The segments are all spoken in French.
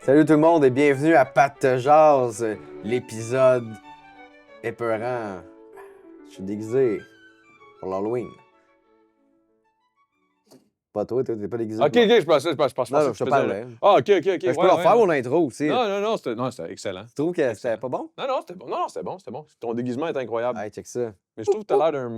Salut tout le monde et bienvenue à Pat te jase, l'épisode épeurant. Je suis déguisé pour l'Halloween. Pas toi, t'es pas déguisé Ok, pour ok, je pensais Non, que je tu te faisais parlais. Ah, ok, ok. Je peux leur faire mon intro aussi. Non, c'était excellent. Tu trouves que c'était Excellent. pas bon? Non, c'était bon. Non, c'était bon. Ton déguisement est incroyable. Hey, check ça. Mais je trouve que t'as l'air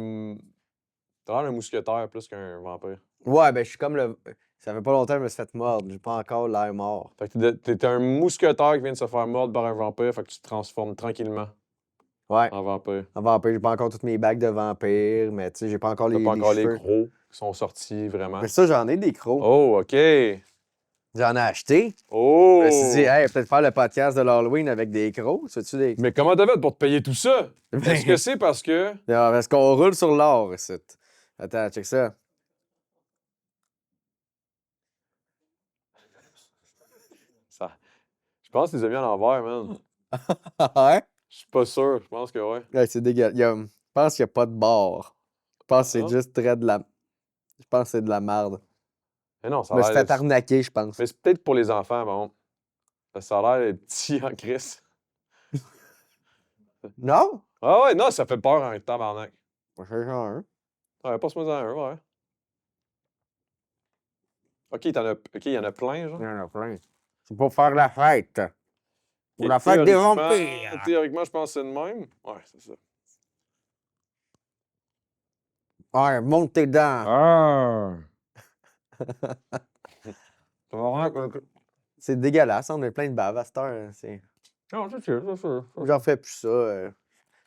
d'un mousquetaire plus qu'un vampire. Ouais, ben je suis comme le... Ça fait pas longtemps que je me suis fait mordre. J'ai pas encore l'air mort. Fait que t'es un mousquetaire qui vient de se faire mordre par un vampire, fait que tu te transformes tranquillement Ouais, en vampire. en vampire. J'ai pas encore toutes mes bagues de vampire, mais tu sais, j'ai pas encore T'as les pas encore les cheveux. crocs qui sont sortis, vraiment. Mais ça, j'en ai des crocs. Oh, ok. J'en ai acheté. Oh! Je me suis dit, hey, peut-être faire le podcast de l'Halloween avec des crocs. Tu des... Mais comment t'as fait pour te payer tout ça? Est-ce que c'est parce que... Non, parce qu'on roule sur l'or, ici. Attends, check ça. Je pense que tu les as mis à l'envers, man. Ouais? Je suis pas sûr. Je pense que ouais. Ouais, c'est dégueulasse. Je pense qu'il n'y a pas de bord. Je pense que c'est Ah. juste très de la... Je pense que c'est de la merde. Mais non, Je ça me a suis l'air... fait arnaquer, je pense. Mais c'est peut-être pour les enfants, bon. Parce que ça a l'air petit en crise. Non? Ah ouais, non, ça fait peur en tabarnak. Moi, je suis un. Ouais, passe-moi en un, ouais. OK, il y en a plein, genre. Il y en a plein. C'est pour faire la fête. Pour Et la fête des théoriquement- vampires. Théoriquement, je pense que c'est le même. Ouais, c'est ça. Ouais, monte tes dents. Ah! C'est dégueulasse, on a plein de bave à cette heure. Non, c'est sûr. J'en fais plus ça. Je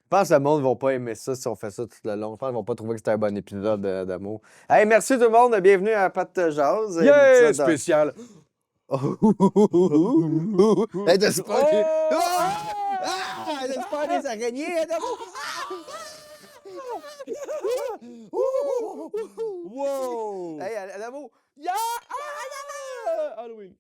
pense que le monde ne va pas aimer ça si on fait ça tout le long. Je pense qu'ils vont pas trouver que c'était un bon épisode d'amour. Hey, merci tout le monde. Bienvenue à Pat te jase. Yeah! L'épisode de- Spécial! Hey, t'as pas des... Oh! Ah! T'as pas des araignées, Adamo? Wow! Hey, Adamo! Yeah! Ah! Halloween!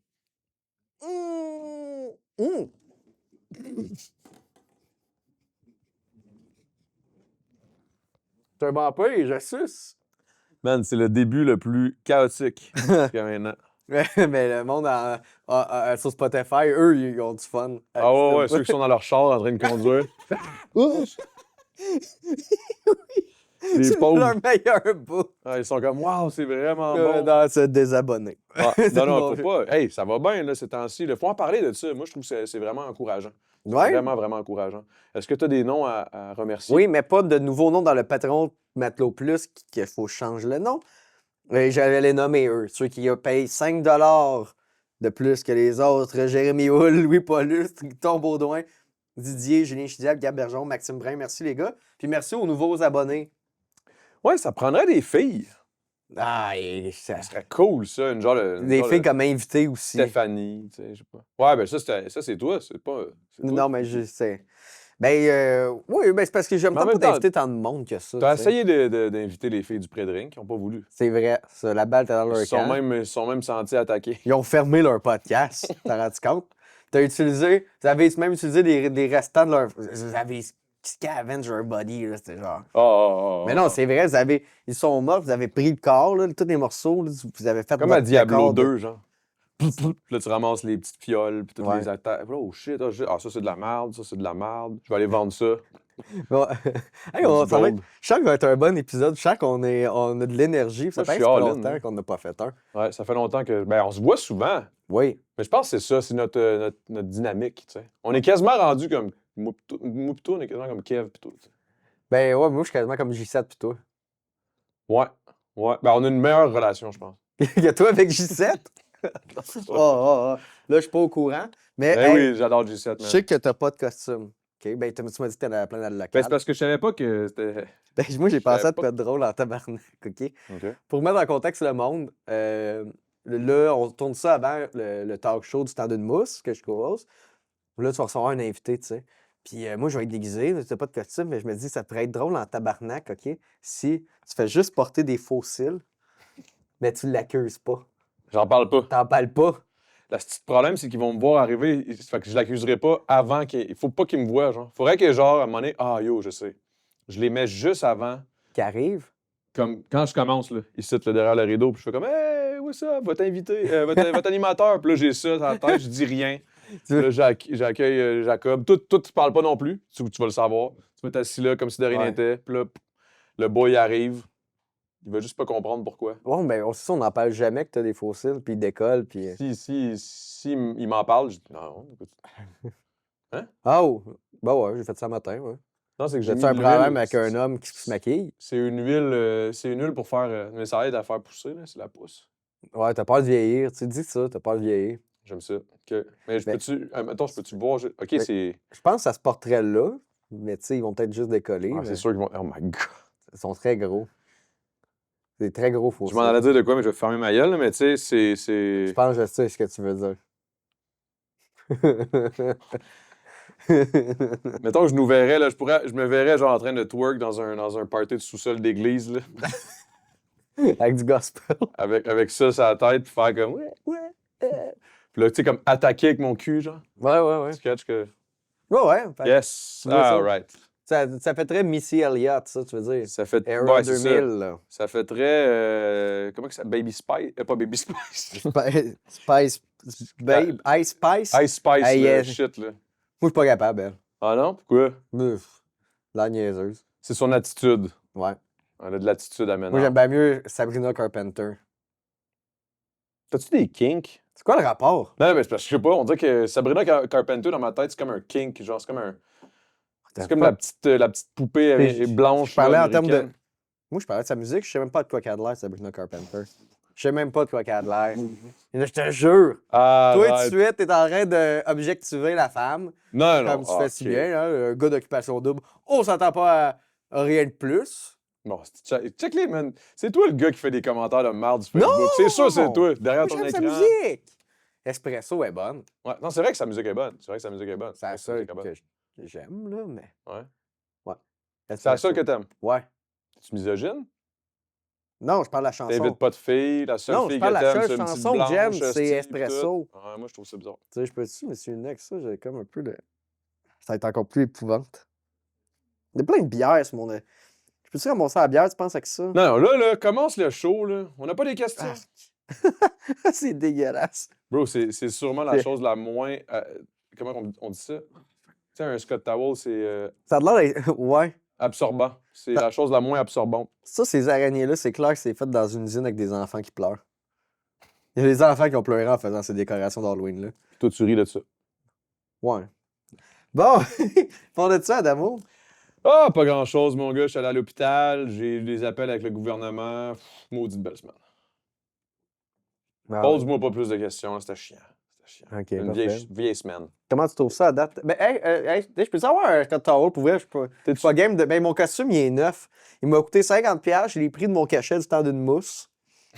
T'es un vampire, je suce. Man, c'est le début le plus chaotique jusqu'à maintenant. Mais le monde sur Spotify, eux, ils ont du fun. Ah ouais, ceux qui sont dans leur char en train de conduire. Les C'est pauvres. leur meilleur bout. Ah, ils sont comme, waouh, c'est vraiment bon. Non, c'est désabonné. Ah, C'est non, bon. faut pas. Hey, ça va bien, là, ces temps-ci. Il faut en parler de ça. Moi, je trouve que c'est vraiment encourageant. Ouais? Vraiment, vraiment encourageant. Est-ce que tu as des noms à remercier? Oui, mais pas de nouveaux noms dans le Patreon Matelot Plus qu'il faut changer le nom. J'allais les nommer eux. Ceux qui ont payé 5 $ de plus que les autres. Jérémy Hull, Louis Paulus, Tom Baudouin, Didier, Julien Chidiac, Gab Bergeron, Maxime Brun. Merci les gars. Puis merci aux nouveaux abonnés. Ouais, ça prendrait des filles. Ah, et ça... Ça serait cool, ça. Une genre de. Des filles comme invités aussi. Stéphanie, tu sais, je sais pas. Ouais, ben ça, c'est toi. C'est pas. C'est toi. Non, mais je sais. Ben, oui, ben c'est parce que j'aime Mais en pas même temps, d'inviter tant de monde que ça. T'as tu sais. essayé d'inviter les filles du pré-drink, ils n'ont pas voulu. C'est vrai, ça, la balle était dans leur Ils camp. se sont même sentis attaqués. Ils ont fermé leur podcast. T'as rendu compte? Vous avez même utilisé des restants de leur. Vous avez scavenged leur body, là, c'était genre. Mais non, c'est vrai, ils sont morts, vous avez pris le corps, là, tous les morceaux, là, vous avez fait comme votre à Diablo corps 2, genre. Puis là, tu ramasses les petites fioles, puis toutes Ouais. les attaques. Oh shit, ça c'est de la merde, ça c'est de la merde. Je vais aller vendre ça. Bon, hey, Du ça va gold. je sens que ça va être un bon épisode. Je sens qu'on a de l'énergie. Ça Moi, je fait suis pas all-in, longtemps hein. qu'on n'a pas fait un. Ouais, ça fait longtemps que. Ben, on se voit souvent. Oui. Mais je pense que c'est ça, c'est notre dynamique, tu sais. On est quasiment rendu comme. Moi pis toi, on est quasiment comme Kev pis tout. Tu sais. Ben ouais, moi je suis quasiment comme J7 pis toi. Ouais. Ouais. Ben, on a une meilleure relation, je pense. Que toi avec J7? Là, je suis pas au courant. Mais Ben hey, oui, j'adore G7, man. je sais que t'as pas de costume. OK? Ben, tu m'as dit que t'en avais plein dans le Ben, local. c'est parce que je savais pas que c'était. Ben, moi, j'ai je pensé savais à te pas. faire drôle en tabarnak, OK? OK. Pour mettre en contexte le monde, là, on tourne ça avant le talk show du temps d'une mousse que je cause. Là, tu vas recevoir un invité, tu sais. Puis moi, je vais être déguisé, tu pas de costume, mais je me dis, ça pourrait être drôle en tabarnak, OK? Si tu fais juste porter des faux cils, mais tu l'accuses pas. J'en parle pas. T'en parles pas. Le petit problème, c'est qu'ils vont me voir arriver. Fait que je l'accuserai pas avant qu'il. Il faut pas qu'ils me voient, genre. Faudrait que, genre, à un moment donné, ah yo, je sais. Je les mets juste avant. Qui arrive. Comme quand je commence, là, ici, là, derrière le rideau, puis je fais comme, hey, what's up, votre invité, votre animateur. Puis là, j'ai ça dans la tête, je dis rien. Là, j'accueille Jacob. Toi, tu parles pas non plus. Tu vas le savoir. Tu vas être assis là comme si de rien Ouais. n'était. Puis là, le boy arrive. Il va juste pas comprendre pourquoi. Bon, ben, on n'en parle jamais que t'as des fossiles, puis ils décollent, puis... Si il m'en parle, je dis non. Écoute. Ah, oh! Ben ouais, j'ai fait ça matin, ouais. Non, c'est que j'ai mis J'ai-tu un de problème l'huile. avec un homme qui se maquille? C'est une huile pour faire. Mais ça aide à faire pousser, là. C'est la pousse. Ouais, t'as peur de vieillir. Tu dis ça, t'as peur de vieillir. J'aime ça. OK. Mais Ben- je peux-tu boire? OK, Ben- c'est. Je pense que ça se porterait là, mais tu sais, ils vont peut-être juste décoller. Ah, mais c'est sûr qu'ils vont. Oh my God. Ils sont très gros. C'est très gros Je fossiles. m'en allais dire de quoi, mais je vais fermer ma gueule, là, mais tu sais, Je pense que je sais ce que tu veux dire. Mettons que je nous verrais, là, je me verrais genre en train de twerk dans un party de sous-sol d'église, là, Avec du gospel. avec ça sur la tête, puis faire comme ouais. Puis là, tu sais, comme attaquer avec mon cul, genre. Ouais. Tu catches que. Ouais. Fait- Yes! tu veux ça? All right. Ça fait très Missy Elliott, ça, tu veux dire. Ça fait. Era Ouais, c'est 2000, ça. là. Ça fait très. Comment que ça. Baby Spice? Pas Baby Spice. Spice. Babe. Ice Spice? Ice Spice, Hey, là, yes. shit, là. Moi, je suis pas capable, elle. Ah non? Pourquoi? La niaiseuse. C'est son attitude. Ouais. Elle a de l'attitude à Moi, maintenant. j'aime bien mieux Sabrina Carpenter. T'as-tu des kinks? C'est quoi le rapport? Non, mais c'est parce que je sais pas, on dirait que Sabrina Carpenter, dans ma tête, c'est comme un kink, genre, c'est comme un. C'est comme la petite poupée blanche. Je parlais là, en termes de. américaine. Moi, je parlais de sa musique, je sais même pas de quoi qu'elle a de l'air, Sabrina Carpenter. Je sais même pas de quoi qu'elle a de l'air. Et là, je te jure. Ah, Toi, tout de arrête. suite, t'es en train d'objectiver la femme, Non, comme tu ah, fais si ok. bien, hein, un gars d'occupation double. On s'entend pas à rien de plus. Bon, check les, man. C'est toi le gars qui fait des commentaires de merde sur Facebook. C'est sûr, c'est toi, derrière Moi, ton j'aime sa écran. musique. Espresso est bonne. Ouais. Non, c'est vrai que sa musique est bonne. C'est vrai que sa musique est bonne. C'est la Sa musique seule est bonne. que j'aime, là, mais. Ouais. Ouais. C'est la seule que t'aimes. Ouais. Tu misogyne? Non, je parle de la chanson. T'invites pas de filles. La seule Non, fille je parle que de la t'aimes, seule c'est une petite chanson que blanche. j'aime, c'est style, Espresso. tout. Ouais, moi, je trouve ça bizarre. Tu sais, je peux-tu me suis une ça, j'ai comme un peu de. Ça va être encore plus épouvante. Il y a plein de bières, ce monde. Je peux-tu ramasser la bière, tu penses, avec ça? Non, là, commence le show, là. On n'a pas des questions. C'est dégueulasse. Bro, c'est sûrement la chose la moins. Comment on dit ça? Tu sais, un Scott Towel, c'est Ça a l'air d'être. Ouais. absorbant. C'est la chose la moins absorbante. Ça, ces araignées-là, c'est clair que c'est fait dans une usine avec des enfants qui pleurent. Il y a des enfants qui ont pleuré en faisant ces décorations d'Halloween-là. Toi, tu ris de ça. Ouais. Bon, parle de ça, Adamo. Ah, pas grand-chose, mon gars. Je suis allé à l'hôpital. J'ai eu des appels avec le gouvernement. Pff, maudite belle semaine. Pose-moi pas plus de questions. C'était chiant. C'était chiant. OK, Une parfait. vieille semaine. Comment tu trouves ça à date? Ben, hey, je peux savoir un Scott Towel pour vrai? Je suis pas game de. Ben, mon costume, il est neuf. Il m'a coûté 50$. Je l'ai pris de mon cachet du temps d'une mousse.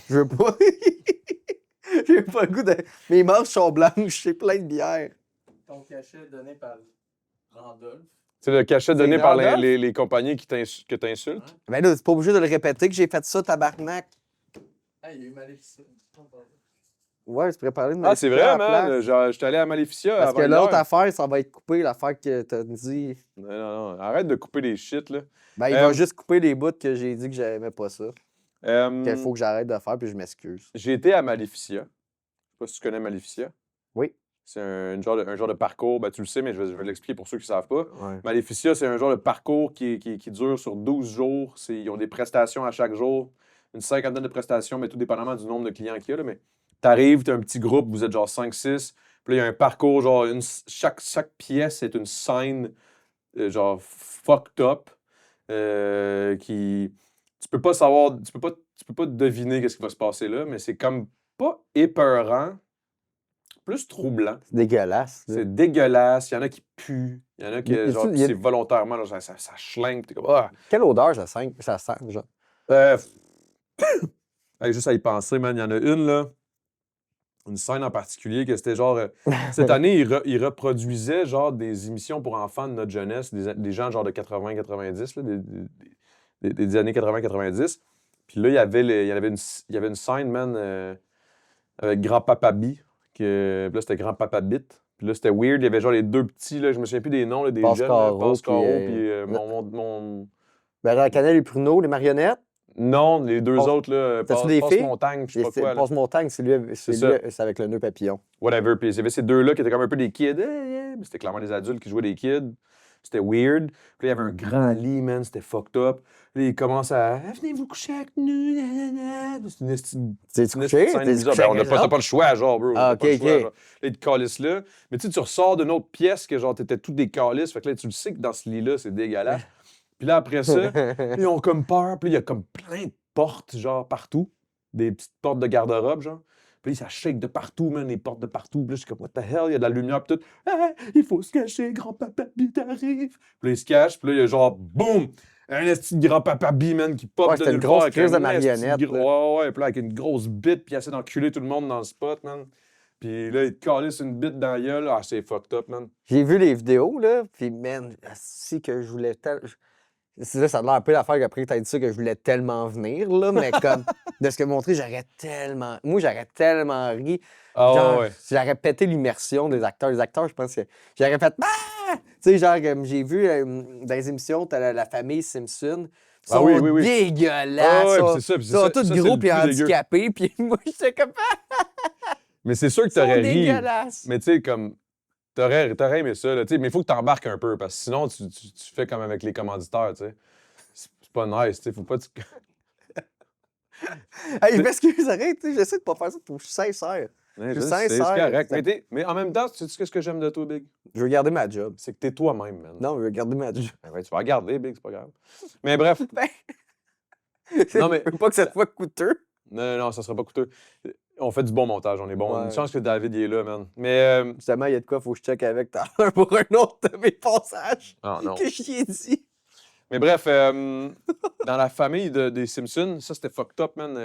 Je veux pas. J'ai pas le goût de. Mes manches sont blanches. J'ai plein de bière. Ton cachet donné par Randolph. C'est le cachet donné par Randolph? les compagnies que t'insultent. Ben là, c'est pas obligé de le répéter que j'ai fait ça, tabarnak. Ah, il y a eu Maléficia. Ouais, je pourrais parler de Ah, c'est Maléficia vrai, à la man. place. Genre, j'étais allé à Maléficia Parce avant que l'autre hier. affaire, ça va être coupé, l'affaire que t'as dit. Non. Arrête de couper les shit, là. Ben, il va juste couper les bouts que j'ai dit que j'aimais pas ça. Qu'il faut que j'arrête de faire, puis je m'excuse. J'ai été à Maléficia. Je sais pas si tu connais Maléficia. Oui. C'est un genre de parcours. Ben, tu le sais, mais je vais l'expliquer pour ceux qui ne savent pas. Ouais. Maléficia, c'est un genre de parcours qui dure sur 12 jours. Ils ont des prestations à chaque jour. Une cinquantaine de prestations, mais tout dépendamment du nombre de clients qu'il y a. Là. Mais tu arrives, tu as un petit groupe, vous êtes genre 5-6. Puis là, il y a un parcours, genre chaque pièce est une scène genre fucked up. Tu peux pas savoir, tu peux pas deviner qu'est-ce qui va se passer là, mais c'est comme pas épeurant, plus troublant. C'est dégueulasse. là. C'est dégueulasse, il y en a qui puent, il y en a qui, Y a-tu- genre, y a- c'est volontairement, là, ça schlingue, t'es comme, ah! Quelle odeur ça sent, genre? Hey, juste à y penser, man, il y en a une, là, une scène en particulier, que c'était genre, cette année, ils reproduisaient, genre, des émissions pour enfants de notre jeunesse, des gens, genre, de 80-90, là, des années 80-90. Puis là, il y avait une scène, man, avec Grand-Papa B, que là, c'était Grand-Papa Bit. Puis là, c'était weird. Il y avait genre les deux petits, là, je me souviens plus des noms, là, des jeunes. Pascaro, Pascaro, puis, puis mon... Ben, Canel et Pruneau, les marionnettes. Non, les deux Passe- autres, là, T'as-tu des filles? Passe-Montagne, je sais pas quoi. là. Passe-montagne, c'est c'est avec le nœud papillon. Whatever. Puis il y avait ces deux-là qui étaient comme un peu des kids. Mais c'était clairement des adultes qui jouaient des kids. C'était weird. Puis là, il y avait un grand lit, man. C'était fucked up. Puis là, ils commencent à venez vous coucher avec nous. C'est une esti- T'es c'est une couché? esti de scène T'es bizarre. couché Ben, avec eux t'as autres? pas le choix, genre, bro. Ah, T'as pas le ok, choix, ok. genre. Là, ils te calissent là. Mais tu sais, tu ressors d'une autre pièce que genre, t'étais tout des calices. Fait que là, tu le sais que dans ce lit-là, c'est dégueulasse. Puis là, après ça, ils ont comme peur. Puis là, il y a comme plein de portes, genre, partout. Des petites portes de garde-robe, genre. Puis là, ça shake de partout, man, les portes de partout. Puis là, je suis comme, what the hell, il y a de la lumière, puis tout. Ah, il faut se cacher, grand-papa Bi t'arrive. Puis là, il se cache, puis là, il y a genre, boum, un esti de grand-papa Bi, man, qui pop Ouais, de c'était une nulle grosse part avec crise de un esti marionnette, gros- là. Ouais, puis là, avec une grosse bite, puis il essaie d'enculer tout le monde dans le spot, man. Puis là, il te calisse une bite dans la gueule. Ah, c'est fucked up, man. J'ai vu les vidéos, là, puis man, si que je voulais c'est là, ça a l'air un peu l'affaire qu'après que t'as dit ça, que je voulais tellement venir, là, mais comme, de ce que montré, j'aurais tellement ri. Ah, Genre, ouais. j'aurais pété l'immersion des acteurs. Les acteurs, je pense que j'aurais fait ah! Tu sais, genre, comme j'ai vu dans les émissions, t'as la famille Simpson. Ils Ah sont oui, oui, oui. dégueulasses. Ah ouais, ils puis sont- c'est ça, puis ils c'est sont ça- tous ça, c'est gros le puis plus dégueu. handicapés. Puis moi, j'étais comme Mais c'est sûr que ils sont t'aurais ri. dégueulasses. Mais tu sais, comme, t'aurais aimé ça, là, tu sais, mais il faut que t'embarques un peu, parce que sinon, tu fais comme avec les commanditaires, tu sais. C'est pas nice, tu sais, faut pas... Hey, je m'excuse, arrête, tu sais, j'essaie de pas faire ça pour je suis sincère. Ouais, Je je suis sais, c'est sincère. correct. Mais en même temps, tu sais ce que j'aime de toi, Big? Je veux garder ma job. C'est que t'es toi-même, man. Non, je veux garder ma job. Ben ouais, tu vas regarder, Big, c'est pas grave. Mais bref, Ben, Non, mais- je veux pas que ça soit coûteux. non, ça sera pas coûteux. On fait du bon montage, on est bon. Ouais. Une chance que David il est là, man. Mais, Justement, il y a de quoi, faut que je check avec tout à l'heure pour un autre de mes passages ah non. que j'y ai dit. Mais bref, dans la famille des Simpsons, ça c'était fucked up, man.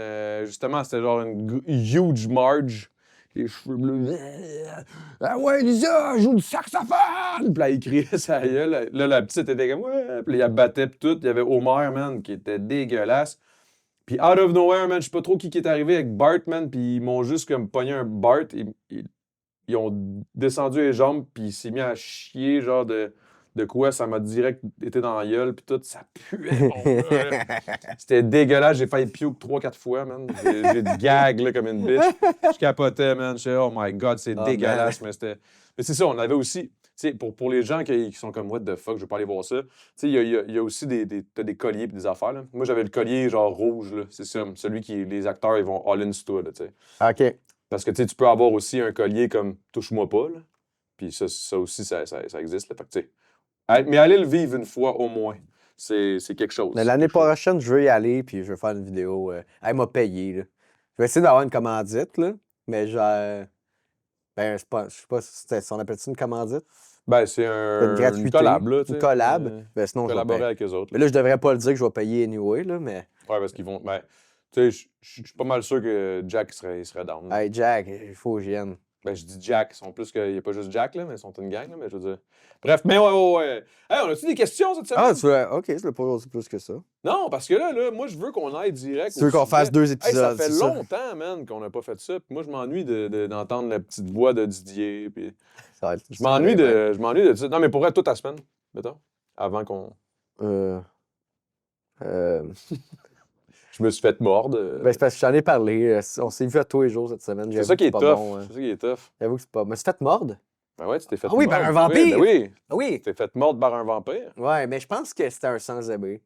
Justement, c'était genre une huge Marge. Les cheveux bleus. Ah ouais, Lisa, joue du saxophone! Puis là, il criait sa gueule. Là, la petite était comme ouais. Puis là, il battait pis tout. Il y avait Homer, man, qui était dégueulasse. Puis out of nowhere, man, je sais pas trop qui est arrivé avec Bart, man. Puis ils m'ont juste comme pogné un Bart. Ils ont descendu les jambes, puis il s'est mis à chier, genre de quoi. Ça m'a direct été dans la gueule, puis tout. Ça puait, mon gars, là. C'était dégueulasse. J'ai failli puke 3-4 fois, man. J'ai de gag, là, comme une bitch. Je capotais, man. Je disais, oh my God, c'est Oh, dégueulasse. Mais c'était... Mais c'est ça, on avait aussi... Tu sais, pour les gens qui sont comme, what the fuck, je vais pas aller voir ça. Tu sais, il y a aussi t'as des colliers et des affaires, là. Moi, j'avais le collier, genre, rouge, là. C'est ça, celui qui... Les acteurs, ils vont all-in sur toi, là, tu sais. OK. Parce que, tu sais, tu peux avoir aussi un collier comme « touche-moi pas », là. Puis ça aussi, ça existe, là. Fait que, tu sais... Mais allez le vivre une fois, au moins. C'est quelque chose. Mais l'année Quelque chose. prochaine, je veux y aller, puis je veux faire une vidéo. Elle m'a payé, là. Je vais essayer d'avoir une commandite, là. Mais genre. Ben, c'est pas, je sais pas si on appelle ça une commandite. Ben, c'est Une gratuité. une collab, là, tu sais. Une collab. Ben, sinon, je vais Collaborer payer. avec eux autres. Mais là, je devrais pas le dire que je vais payer anyway, là, mais. Ouais, parce qu'ils vont... Ben, tu sais, je suis pas mal sûr que Jack il serait down. là. Hey, Jack, il faut que j'y vienne. Ben, je dis Jack. Ils sont plus que... Il n'y a pas juste Jack, là, mais ils sont une gang, là, mais je veux dire... Bref, mais ouais. Hey, on a-tu des questions cette semaine? Ah, tu veux. OK, c'est pas plus que ça. Non, parce que là, moi, je veux qu'on aille direct Tu veux au qu'on sujet. fasse 2 Hey, épisodes? ça fait c'est ça? longtemps, man, qu'on n'a pas fait ça. Puis moi, je m'ennuie d'entendre la petite voix de Didier. Puis... Ça va être- Je m'ennuie de ça. Non, mais pour être toute la semaine, mettons, avant qu'on... Euh, Je me suis fait mordre. Ben, c'est parce que j'en ai parlé. On s'est vu à tous les jours cette semaine. c'est J'avoue ça qui que est pas tough. bon, hein. C'est ça qui est tough. J'avoue que c'est pas. Mais c'est fait mordre. Ben ouais, tu t'es fait Ah oui, mordre. par un vampire! Oui, ben oui, Ah oui! tu t'es fait mordre par un vampire. Ouais, mais je pense que c'était un sans-abri.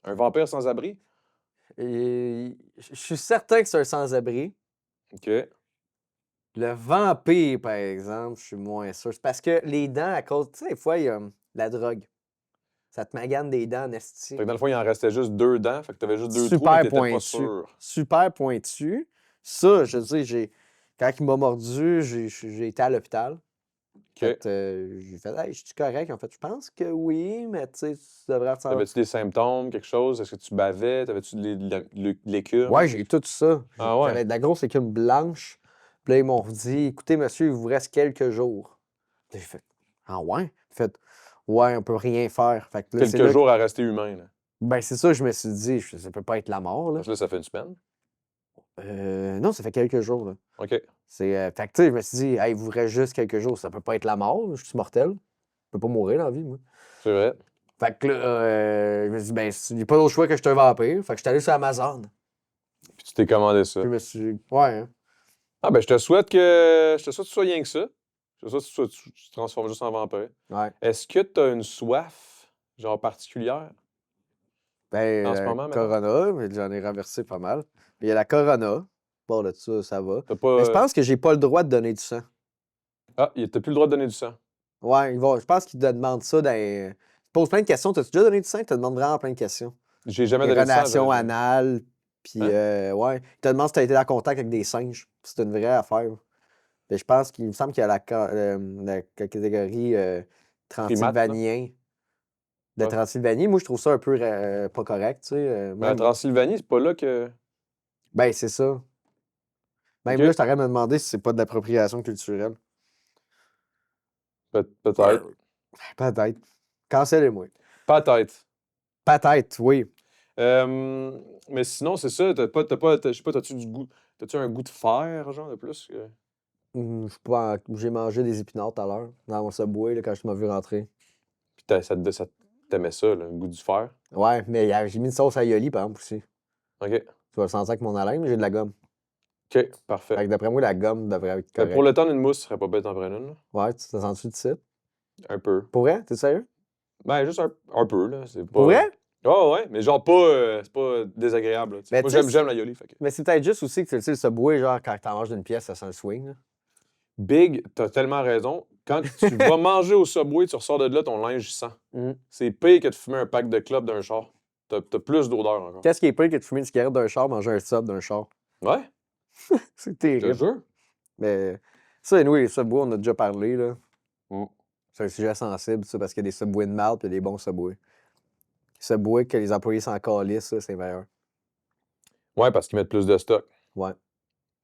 Un vampire sans abri. Et je suis certain que c'est un sans-abri. OK. Le vampire, par exemple, je suis moins sûr. C'est parce que les dents, à cause. Tu sais, des fois, il y a la drogue. Ça te magane des dents, Nestie. Fait que dans le fond, il en restait juste 2 dents. Fait que t'avais juste 2 trous, Super mais t'étais pas pointu. sûr. Super pointu. Ça, je veux dire, quand il m'a mordu, j'ai été à l'hôpital. OK. Fait, j'ai fait, hey, je suis correct. En fait, je pense que oui, mais tu sais, tu devrais ressentir. T'avais-tu des symptômes, quelque chose? Est-ce que tu bavais? T'avais-tu de l'écume? Ouais, j'ai tout ça. Ah ouais? J'avais de la grosse écume blanche. Puis là, ils m'ont dit, écoutez, monsieur, il vous reste quelques jours. Puis là, j'ai fait, ah ouais? J'ai fait, ouais, on peut rien faire. Fait que là, c'est Quelques là jours à rester humain, là. ben, c'est ça, je me suis dit, ça peut pas être la mort, là. Parce que là, ça fait une semaine. Non, ça fait quelques jours, là. OK. Fait que, tu sais, je me suis dit, hey, il vous reste juste quelques jours, ça peut pas être la mort, je suis mortel. Je peux pas mourir dans la vie, moi. C'est vrai. Fait que là, je me suis dit, ben, il n'y a pas d'autre choix que je te vampire. Fait que je suis allé sur Amazon. Puis tu t'es commandé ça. Puis je me suis. Ouais, hein. Ah, ben, je te souhaite que tu sois rien que ça. Je te souhaite que tu te transformes juste en vampire. Ouais. Est-ce que tu as une soif, genre particulière, Ben, en ce moment, maintenant? Corona, mais j'en ai renversé pas mal. Puis il y a la Corona. Bon, là, ça va. T'as pas. Mais je pense que j'ai pas le droit de donner du sang. Ah, t'as plus le droit de donner du sang. Ouais, je pense qu'ils te demandent ça dans. Ils te posent plein de questions. T'as-tu déjà donné du sang? Ils te demandent vraiment plein de questions. J'ai jamais Des donné du sang. relations anales. Puis, Hein? ouais. Ils te demandent si t'as été en contact avec des singes. C'est une vraie affaire. Mais je pense qu'il me semble qu'il y a la catégorie transylvanien. De Ouais. Transylvanie, moi, je trouve ça un peu pas correct, tu sais. Mais la Même- Transylvanie, c'est pas là que. Ben, c'est ça. Même Ok. là, je t'arrête de me demander si c'est pas de l'appropriation culturelle. Peut-être. Peut-être. Cancellez-moi. Peut-être. Peut-être, oui. Mais sinon, c'est ça. Je sais pas, t'as-tu du goût. T'as-tu un goût de fer, genre, de plus que. Je suis pas J'ai mangé des épinards tout à l'heure, dans mon Subway, là, quand je m'as vu rentrer. Puis t'aimais ça, là, le goût du fer. Ouais, mais j'ai mis une sauce aioli, par exemple, aussi. OK. Tu vas le sentir avec mon haleine, mais j'ai de la gomme. OK, Fait parfait. que d'après moi, la gomme devrait être Mais correcte. pour le temps d'une mousse, ce serait pas bête d'en prendre une, là. Ouais, tu te sens-tu de site? Un peu. Pour vrai? T'es sérieux? Ben, juste un peu, là. C'est pas. Pour vrai? Ah ouais, mais genre pas. C'est pas désagréable, là, tu sais. Mais Moi, tu sais, j'aime l'aioli, fait que. Mais c'est peut-être juste aussi que tu sais, le Subway, genre, quand t'en manges d'une pièce, ça sent le swing, là. Big, t'as tellement raison. Quand tu vas manger au Subway, tu ressors de là, ton linge sent. Mm. C'est pire que de fumer un pack de clopes d'un char. T'as plus d'odeur encore. Qu'est-ce qui est pire que de fumer une cigarette d'un char, manger un sub d'un char? Ouais, C'est je te terrible. jure. Mais ça, nous, les Subway, on a déjà parlé, là. Mm. C'est un sujet sensible, ça, parce qu'il y a des Subway de marde et des bons Subway. Subway, que les employés s'en calissent, ça, c'est meilleur. Ouais, parce qu'ils mettent plus de stock. Ouais.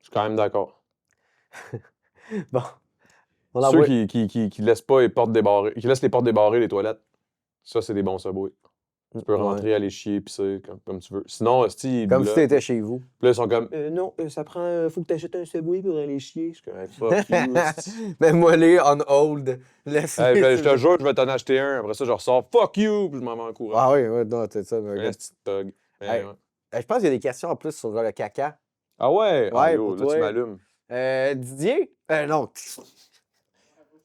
Je suis quand même d'accord. Bon. On Ceux envoie... qui laissent pas les portes débarrées, qui laissent les portes débarrées, les toilettes, ça, c'est des bons Subway. Tu peux Ouais. rentrer, aller chier, pisser, comme tu veux. Sinon, hostie, Comme si là, t'étais chez vous. puis là, ils sont comme non, ça prend. Faut que t'achètes un Subway pour aller chier. Je suis comme fuck you, hostie. Mais moi, les on hold. Laisse Hey, je te jure, je vais t'en acheter un. Après ça, je ressors fuck you, puis je m'en vais en courant. Ah oui, ouais, non, c'est ça. Un petit thug. Mais, Hey. ouais. Je pense qu'il y a des questions en plus sur le caca. Ah ouais? Ah, Ouais, yo, pour là, toi. tu m'allumes. Didier? Non.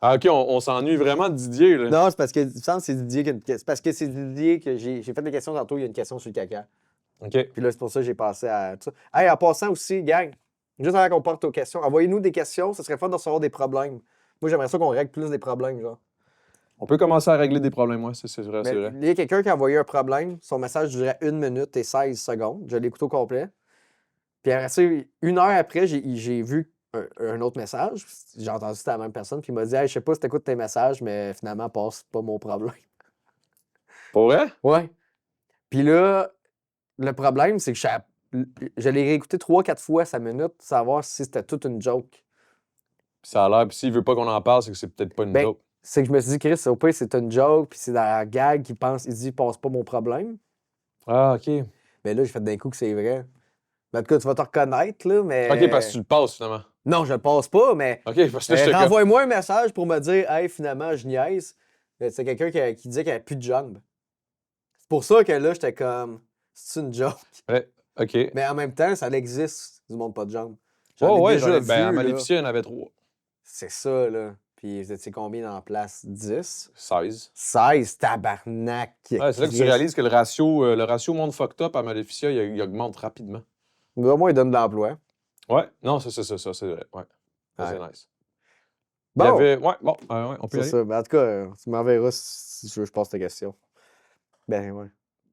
Ah, ok, on s'ennuie vraiment de Didier, là. Non, c'est parce que, il me semble que c'est Didier c'est parce que c'est Didier que j'ai fait des questions tantôt, il y a une question sur le caca. Ok. Puis là, c'est pour ça que j'ai passé à tout ça. Hey, en passant aussi, gang, juste avant qu'on parte aux questions, envoyez-nous des questions, ça serait fun de recevoir des problèmes. Moi, j'aimerais ça qu'on règle plus des problèmes, genre. On peut commencer à régler des problèmes, ouais, c'est vrai, Mais c'est vrai. il y a quelqu'un qui a envoyé un problème, son message durait 1 minute et 16 secondes. Je l'ai écouté au complet. Puis après ça, 1 heure après, j'ai vu un autre message. J'ai entendu que c'était la même personne. Puis il m'a dit hey, je sais pas si t'écoutes tes messages, mais finalement, passe pas mon problème. Pour vrai? Ouais. Puis là, le problème, c'est que je l'ai réécouté 3-4 fois sa minute, pour savoir si c'était toute une joke. Puis ça a l'air, puis s'il veut pas qu'on en parle, c'est que c'est peut-être pas une Ben, joke. c'est que je me suis dit, Chris, au pire, c'est une joke, puis c'est dans la gag qui pense, il dit, passe pas mon problème. Ah, ok. Mais là, j'ai fait d'un coup que c'est vrai. Mais en tout cas, tu vas te reconnaître, là, mais. Ok, parce que tu le passes finalement. Non, je le passe pas, mais. Ok, parce que là, j'étais comme. Renvoie-moi un message pour me dire, hey, finalement, je niaise. C'est quelqu'un qui disait qu'il n'y avait plus de jambes. C'est pour ça que là, j'étais comme, c'est une joke. Ouais, ok. Mais en même temps, ça existe, du monde pas de jambes. J'en Oh, ai ouais, déjà ben, à vu, là. Maléficia, il y en avait 3. C'est ça, là. Puis vous étiez combien en place? 10? 16. 16, tabarnak! Ouais, c'est là que tu réalises que le ratio monde fucked up à Maléficia, il augmente rapidement. Au moins, il donne de l'emploi. Ouais, non, ça, c'est vrai. Ouais. Ça, c'est nice. Il y Bon, avait. Ouais, bon, ouais, on peut y c'est aller. ça. Mais en tout cas, tu m'enverras si tu veux que je passe ta question. Ben, ouais.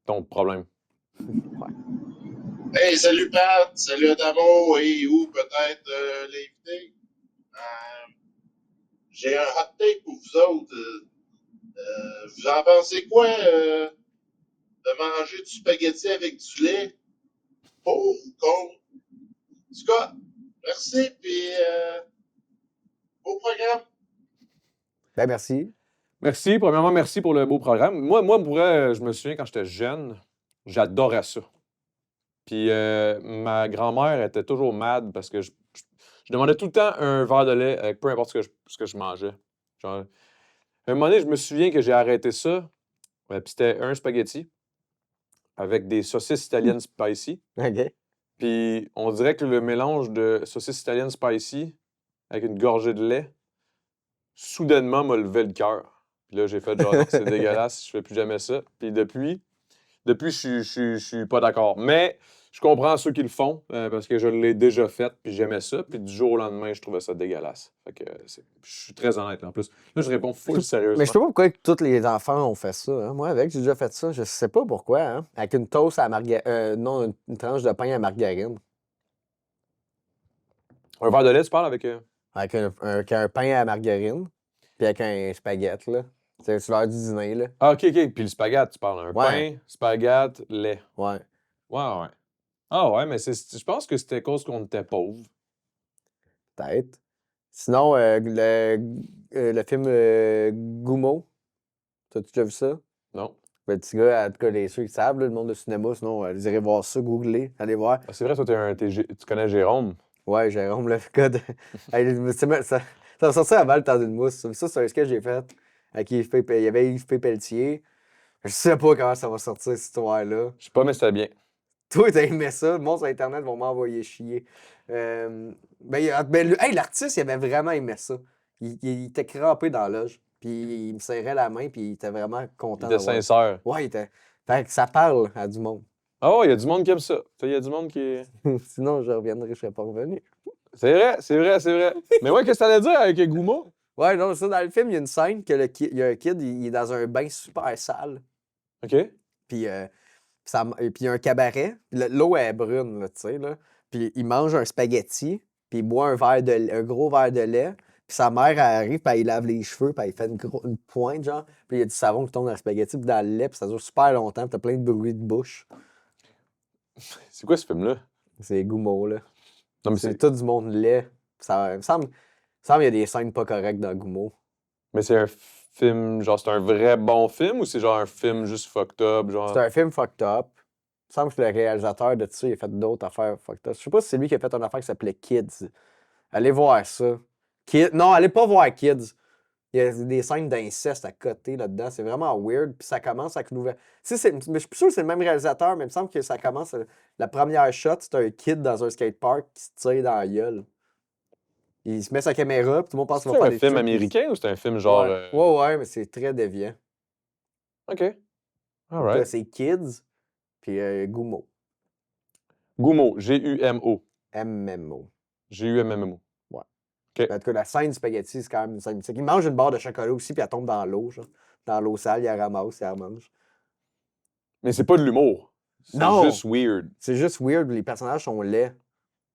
Ton problème. Hey, salut Pat, salut Adamo et ou peut-être l'invité. J'ai un hot take pour vous autres. Vous en pensez quoi de manger du spaghetti avec du lait? Pour ou contre? En tout cas, merci, puis beau programme. Ben, merci. Merci. Premièrement, merci pour le beau programme. Moi pour vrai, je me souviens quand j'étais jeune, j'adorais ça. Puis ma grand-mère était toujours mad parce que je demandais tout le temps un verre de lait avec peu importe ce que je mangeais. Genre, à un moment donné, je me souviens que j'ai arrêté ça Ouais, puis c'était un spaghetti avec des saucisses italiennes spicy. OK. Puis on dirait que le mélange de saucisses italiennes spicy avec une gorgée de lait, soudainement m'a levé le cœur. Puis là, j'ai fait genre, non, c'est dégueulasse, je fais plus jamais ça. Puis depuis, je suis pas d'accord. Mais je comprends ceux qui le font parce que je l'ai déjà fait, puis j'aimais ça. Puis du jour au lendemain, je trouvais ça dégueulasse. Fait que je suis très honnête en plus. Là, je réponds full sérieusement. Mais je sais pas pourquoi tous les enfants ont fait ça. Hein. Moi, avec, j'ai déjà fait ça. Je sais pas pourquoi. Hein. Avec une toast à margarine. Non, une tranche de pain à margarine. Un verre de lait, tu parles avec. Avec un pain à margarine. Puis avec un spaghetti, là. C'est l'heure du dîner, là. Ah, OK. Puis le spaghette, tu parles. Un Ouais. pain, spaghette, lait. Ouais. Ouais. Ah ouais, mais je pense que c'était cause qu'on était pauvres. Peut-être. Sinon, le film Gummo. T'as-tu déjà vu ça? Non. Le petit gars, en tout cas, ceux qui savent, là, le monde de cinéma, sinon, vous irez voir ça, googlez, allez voir. Ah, c'est vrai, toi, tu connais Jérôme. Ouais, Jérôme, le gars de. Hey, ça va sortir avant le temps d'une mousse. Ça, c'est un sketch que j'ai fait. Avec il y avait Yves P. Pelletier. Je sais pas comment ça va sortir, cette histoire-là. Je sais pas, mais c'était bien. Toi, t'as aimé ça. Le monde sur Internet vont m'envoyer chier. Hey, l'artiste, il avait vraiment aimé ça. Il était crampé dans la loge. Puis il me serrait la main, puis il était vraiment Il content était d'avoir. sincère. Ouais, il était. Fait que ça parle à du monde. Ah ouais, il y a du monde qui aime ça. Il y a du monde qui. Sinon, je reviendrai, je serais pas revenu. C'est vrai. Mais ouais, qu'est-ce que t'allais dire avec Goumo? Ouais, non, ça, dans le film, il y a une scène que il y a un kid, il est dans un bain super sale. OK. Puis il y a un cabaret. Puis l'eau est brune, là, tu sais, là. Puis il mange un spaghetti, puis il boit un gros verre de lait. Puis sa mère, elle arrive, puis elle lave les cheveux, puis elle fait une pointe, genre. Puis il y a du savon qui tombe dans le spaghetti, puis dans le lait, puis ça dure super longtemps, puis t'as plein de bruit de bouche. C'est quoi ce film-là? C'est Gummo, là. Non, mais C'est tout du monde lait. Il me semble qu'il y a des scènes pas correctes dans Gummo. Mais c'est un film, genre, c'est un vrai bon film ou c'est genre un film juste fucked up, genre. C'est un film fucked up. Il me semble que le réalisateur de ça, il a fait d'autres affaires fucked up. Je sais pas si c'est lui qui a fait une affaire qui s'appelait Kids. Allez voir ça. Non, allez pas voir Kids. Il y a des scènes d'inceste à côté là-dedans. C'est vraiment weird. Puis ça commence avec une nouvelle. Mais je suis plus sûr que c'est le même réalisateur, mais il me semble que ça commence. La première shot, c'est un kid dans un skatepark qui se tire dans la gueule. Il se met sa caméra, puis tout le monde pense qu'il va C'est faire un des film trucs, américain ou c'est un film genre. Ouais, mais c'est très déviant. OK. Là, Alright. c'est Kids, puis Gummo. Gummo, G-U-M-O. MMO. G-U-M-M-O. Ouais. OK. En tout cas, la scène du spaghetti, c'est quand même une scène mythique. Il mange une barre de chocolat aussi, puis elle tombe dans l'eau, genre. Dans l'eau sale, il la ramasse, il la mange. Mais c'est pas de l'humour. C'est Non! juste weird. C'est juste weird, les personnages sont laids.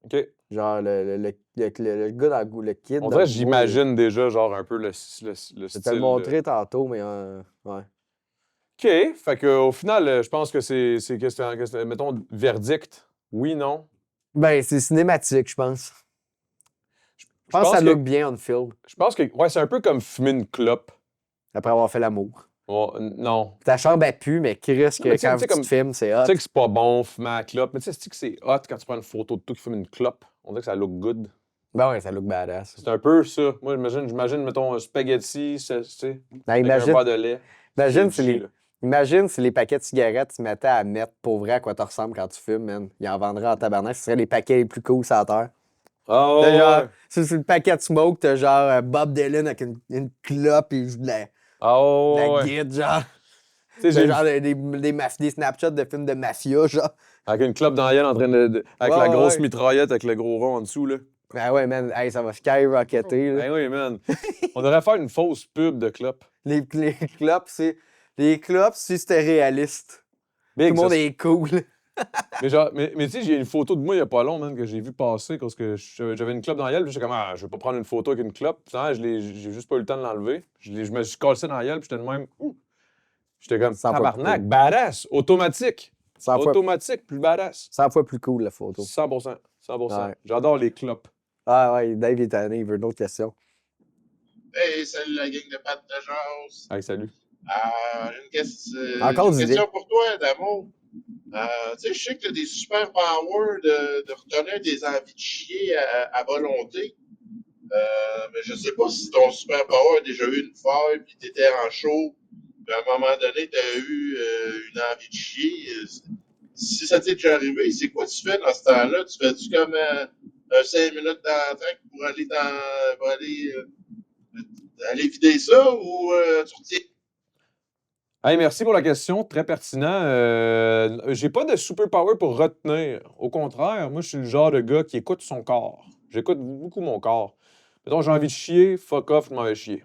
OK. Genre, le gars dans le kid. On dans dirait le que j'imagine déjà, genre, un peu le Je vais te le style. montrer tantôt, mais ouais. OK. Fait qu'au final, je pense que c'est, mettons, verdict. Oui, non. Ben, c'est cinématique, je pense. Je pense que ça look bien on film, Je pense que, ouais, c'est un peu comme fumer une clope. après avoir fait l'amour. Oh, non. Ta chambre, elle pue, mais qui risque que mais tu sais- quand tu sais, tu comme- te filmes, c'est hot. Tu sais que c'est pas bon fumer la clope, mais tu sais que c'est hot quand tu prends une photo de toi qui fume une clope. On dirait que ça look good. Ben ouais, ça look badass. C'est un peu ça. Moi, j'imagine, mettons, un spaghetti, tu sais, Ben, avec un verre de lait. imagine C'est si G, les, là. imagine si les paquets de cigarettes se mettaient à mettre pour vrai à quoi tu ressembles quand tu fumes, man. Ils en vendraient en tabarnak. Ce seraient les paquets les plus cool sur la terre. Ah T'as ouais. genre, sur le paquet de smoke, t'as genre Bob Dylan avec une clope et de la Ah ouais. guide, genre. Tu sais, C'est j'ai genre des Snapchats de films de mafia, genre. avec une clope dans la gueule en train avec Ouais, la grosse ouais. mitraillette avec le gros rond en dessous, là. Ben ouais, man, hey, ça va skyrocketer, là. Ben oui, man. On devrait faire une fausse pub de clope. Les clopes, c'est. Les clopes, si c'était réaliste. Tout Big, le monde ça, est cool. Mais genre, mais tu sais, j'ai une photo de moi il y a pas long, man, que j'ai vu passer parce que j'avais une clope dans la gueule, puis j'étais comme, ah, je vais pas prendre une photo avec une clope. Puis j'ai juste pas eu le temps de l'enlever. Je me suis cassé dans la gueule, puis j'étais de même, ouh. J'étais comme, 100 fois tabarnak, plus cool. badass, automatique. 100 fois, Automatique, plus badass. 100 fois plus cool, la photo. 100%. 100%. Ouais. J'adore les clopes. Ah ouais, Dave est tanné, il veut une autre question. Hey, salut la gang de Pat de Jazz. Allez, salut. Encore J'ai des une question idées. pour toi, d'amour. Tu sais, je sais que tu as des super powers de retenir des envies de chier à volonté. Mais je sais pas si ton super power a déjà eu une faille, puis t'étais en show, puis à un moment donné, tu as eu une envie de chier, si ça t'est déjà arrivé, c'est quoi tu fais dans ce temps-là? Tu fais-tu comme 5 minutes d'entraque pour aller aller vider ça ou tu retiens? Hey, merci pour la question, très pertinent. J'ai pas de superpower pour retenir. Au contraire, moi, je suis le genre de gars qui écoute son corps. J'écoute beaucoup mon corps. Mettons, j'ai envie de chier, fuck off, je m'en vais chier.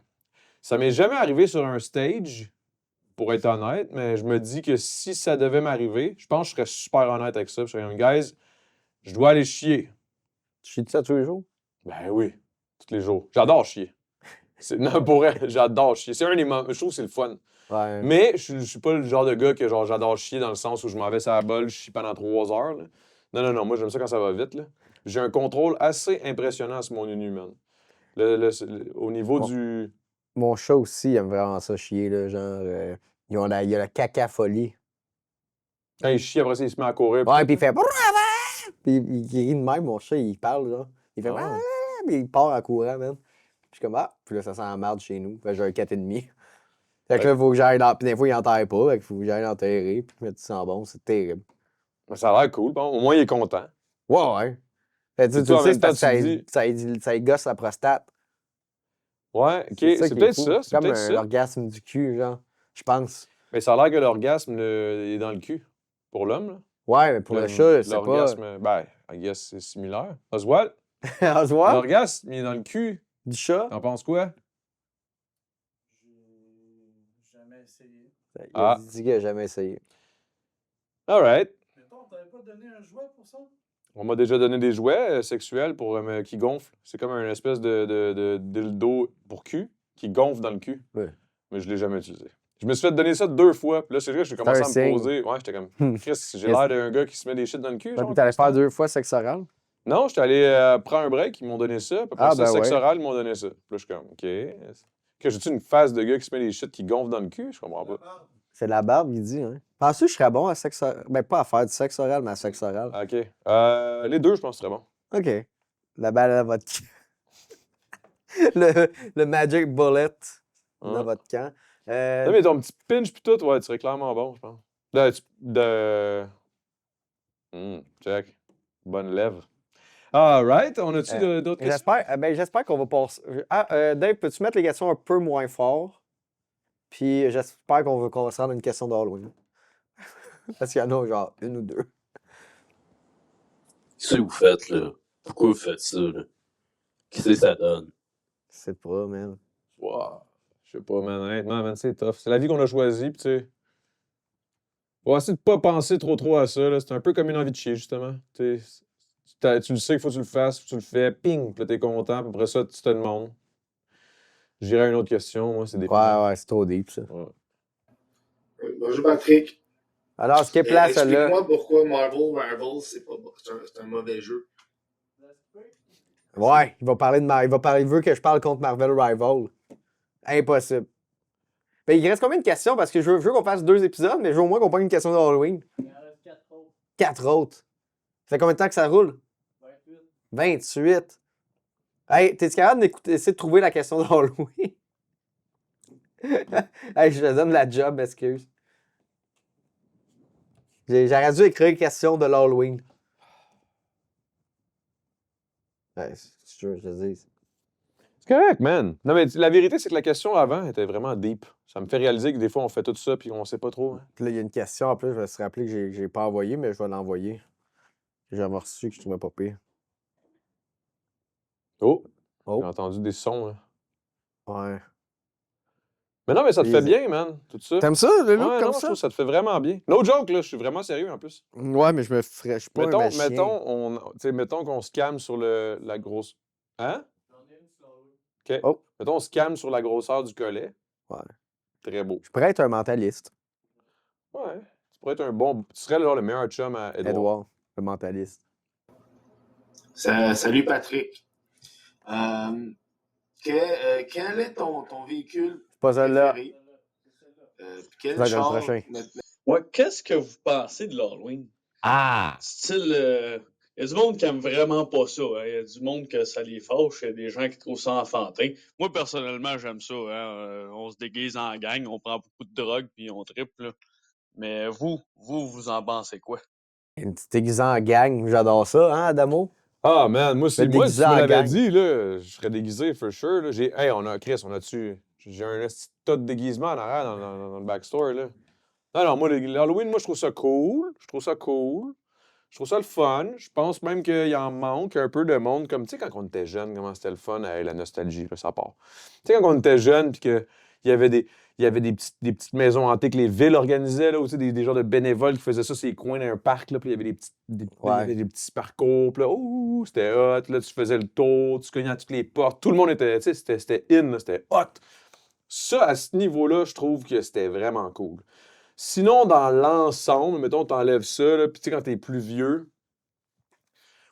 Ça m'est jamais arrivé sur un stage, pour être honnête, mais je me dis que si ça devait m'arriver, je pense que je serais super honnête avec ça. Je serais comme, guys, je dois aller chier. Tu chies ça tous les jours? Ben oui, tous les jours. J'adore chier. Non, pour vrai, j'adore chier. C'est un des moments, je trouve que c'est le fun. Ouais. Mais je suis pas le genre de gars que genre j'adore chier dans le sens où je m'en vais sur la bolle, je chie pendant 3 heures. Là. Non, moi j'aime ça quand ça va vite. Là. J'ai un contrôle assez impressionnant sur mon unu, man. Au niveau Bon. du. Mon chat aussi, il aime vraiment ça chier, là, genre, il y a la cacafolie. Quand il chie, après ça, il se met à courir. Ouais, puis il fait... Puis il rit de même, mon chat, il parle, genre. Il fait... Ah. Puis il part en courant, man. Je suis comme, ah, puis là, ça sent la merde chez nous. Fait que j'ai un 4,5. Fait que là, il faut que j'aille dans... Puis des fois, il n'enterre pas, fait qu'il faut que j'aille l'enterrer, puis mettre du sang bon, c'est terrible. Ça a l'air cool. Bon, au moins, il est content. Ouais. Fait que, tu Et toi, en sais, même c'est parce temps, que tu ça gosse la prostate. Ouais, ok. C'est ça C'est qui est peut-être fou. ça. C'est C'est comme peut-être un ça. orgasme du cul, genre. Je pense. Mais ça a l'air que l'orgasme est dans le cul. Pour l'homme, là. Ouais, mais pour le chat, c'est pas... L'orgasme, ben, I guess c'est similaire. Oswald, Oswald? l'orgasme, il est dans le cul. Du chat? T'en penses quoi? J'ai jamais essayé. Il a Ah. dit qu'il a jamais essayé. Alright. Mettons, on t'avait pas donné un jouet pour ça? On m'a déjà donné des jouets sexuels pour, qui gonflent. C'est comme un espèce de dildo pour cul qui gonfle dans le cul. Ouais. Mais je l'ai jamais utilisé. Je me suis fait donner ça 2 fois. Puis là, c'est vrai que j'ai commencé un à me signe. poser. Ouais, j'étais comme, Chris, j'ai l'air d'un gars qui se met des shit dans le cul. Toi, Genre, puis t'allais faire constant. 2 fois sexe oral? Non, j'étais allé prendre un break, ils m'ont donné ça. Puis après Ah, ça, ben sexe ouais. oral, ils m'ont donné ça. Puis là, je suis comme, OK. Que j'ai-tu une phase de gars qui se met des shit qui gonflent dans le cul? Je comprends pas. C'est de la barbe, il dit, hein. Penses-tu que je serais bon à sexe oral? Ben, pas à faire du sexe oral, mais à sexe oral. OK. Les deux, je pense que ce serait bon. OK. La balle à votre camp. le Magic Bullet dans Hein? votre camp. Non, mais ton petit pinch pis tout, ouais, tu serais clairement bon, je pense. Check. Bonne lèvre. Alright, on a-tu d'autres questions? J'espère qu'on va passer. Dave, peux-tu mettre les questions un peu moins fort? Puis j'espère qu'on va se rendre à une question d'Halloween. Parce qu'il y en a genre 1 ou 2. Qu'est-ce que vous faites, là? Pourquoi vous faites ça, là? Qu'est-ce que ça donne? Je sais pas, man. Wow. Je sais pas, man. Honnêtement, man, c'est tough. C'est la vie qu'on a choisie, pis tu sais. On va essayer de pas penser trop à ça, là. C'est un peu comme une envie de chier, justement. Tu le sais qu'il faut que tu le fasses, tu le fais, ping, puis là, t'es content, puis après ça, tu te demandes. J'irai à une autre question, moi, c'est des. Ouais, c'est trop deep, ça. Ouais. Bonjour Patrick. Alors, ce qui est place, là. Explique-moi pourquoi Marvel Rivals, c'est un mauvais jeu. Ouais, il veut que je parle contre Marvel Rival. Impossible. Ben, il reste combien de questions? Parce que je veux qu'on fasse 2 épisodes, mais je veux au moins qu'on prenne une question d'Halloween. Il en reste 4 autres. 4 autres. Ça fait combien de temps que ça roule? 28. 28. Hey, t'es-tu capable d'essayer de trouver la question d'Halloween? Hey, je te donne la job, excuse. J'aurais dû écrire question de l'Halloween. Ouais, c'est sûr, je te dis. C'est correct, man. Non, mais la vérité, c'est que la question avant était vraiment deep. Ça me fait réaliser que des fois, on fait tout ça puis on sait pas trop. Hein. Puis là, il y a une question en plus, je vais se rappeler que j'ai pas envoyé, mais je vais l'envoyer. J'avais reçu que je trouvais pas pire. Oh! Oh. J'ai entendu des sons. Hein. Ouais. Mais non, mais ça te fait Easy. bien, man, tout ça. T'aimes ça, le look Ouais, comme non, je ça? trouve que ça te fait vraiment bien. No joke, là, je suis vraiment sérieux en plus. Ouais, mais je suis pas un magicien. Mettons qu'on se calme sur la grosse. Hein? J'en ai une sur l'autre. OK. Oh. Mettons, on se calme sur la grosseur du collet. Ouais. Très beau. Je pourrais être un mentaliste. Ouais. Tu pourrais être un bon. Tu serais genre le meilleur chum à Edouard. Edouard, le mentaliste. Salut Patrick. Quel est ton véhicule C'est pas celle-là. préféré? Ça Quel va être le char prochain. maintenant? Ouais, qu'est-ce que vous pensez de l'Halloween? Ah! Style Il y a du monde qui aime vraiment pas ça. Hein. Il y a du monde que ça les fâche. Il y a des gens qui trouvent ça enfantin. Moi, personnellement, j'aime ça. Hein. On se déguise en gang, on prend beaucoup de drogue, puis on tripe. Là. Mais vous en pensez quoi? Un petit déguisant en gang, j'adore ça, hein, Adamo? Ah, man, moi, si tu déguisé me en l'avais gang. dit, là, je serais déguisé for sure. Là. Hey, Chris, on a-tu. J'ai un petit tas de déguisements en arrière dans le backstore, là. Non, moi, l'Halloween, moi, je trouve ça cool. Je trouve ça cool. Je trouve ça le fun. Je pense même qu'il en manque un peu de monde. Comme, tu sais, quand on était jeune, comment c'était le fun, la nostalgie, là, ça part. Tu sais, quand on était jeune, puis qu'il y avait des petites maisons hantées que les villes organisaient, là, aussi, des genres de bénévoles qui faisaient ça, ces coins d'un parc, là, puis il y avait il y avait des petits parcours, puis là, ouh, c'était hot, là, tu faisais le tour, tu cognais à toutes les portes, tout le monde était, tu sais, c'était in, là, c'était hot. Ça, à ce niveau-là, je trouve que c'était vraiment cool. Sinon, dans l'ensemble, mettons, t'enlèves ça, là, puis tu sais, quand t'es plus vieux,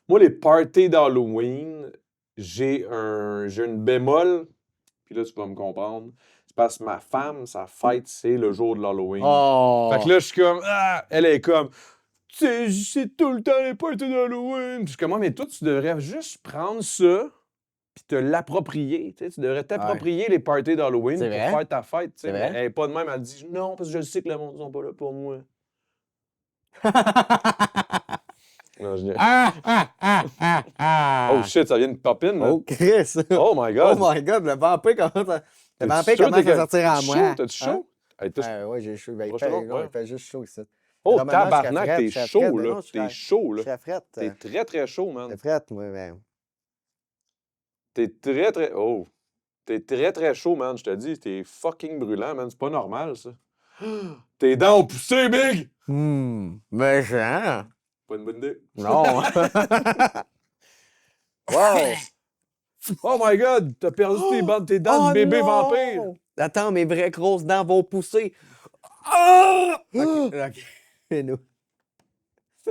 moi, les parties d'Halloween, j'ai une bémol, puis là, tu vas me comprendre. C'est parce que ma femme, sa fête, c'est le jour de l'Halloween. Oh! Fait que là, je suis comme, elle est comme, tu sais, c'est tout le temps les parties d'Halloween. Puis je suis comme, mais toi, tu devrais juste prendre ça, puis te l'approprier. Tu sais, tu devrais t'approprier les parties d'Halloween C'est pour vrai? faire ta fête. Tu sais. C'est Mais vrai? elle est pas de même, elle dit, non, parce que je sais que le monde ne sont pas là pour moi. Non, je Oh shit, ça vient de pop in, là. Oh, Chris! Oh my Oh god. my God, le vampire commence à... Le T'es-tu vampire sûr, commence t'es à sortir en chaud? moi. T'as-tu Hein? chaud? Hey, t'as- Ouais, j'ai chaud. Ben, il Prochain fait, nom, non, ouais. il fait juste chaud ici. Oh, Normalement, je serais tabarnak, frette, t'es je serais chaud, frette, mais là. non, je T'es serais- chaud, Je là. serais frette. T'es très, très chaud, Je man. serais frette, moi. Ben... T'es très, très... Oh. T'es très, très chaud, man. Je te dis, t'es fucking brûlant, man. C'est pas normal, ça. Tes dents ont poussé, big! Méchant! Pas une bonne idée. Non! Wow! Oh my god, t'as perdu tes dents Oh de bébé non! vampire. Attends, mes vraies grosses dents vont pousser. Ah! Ok, Et nous.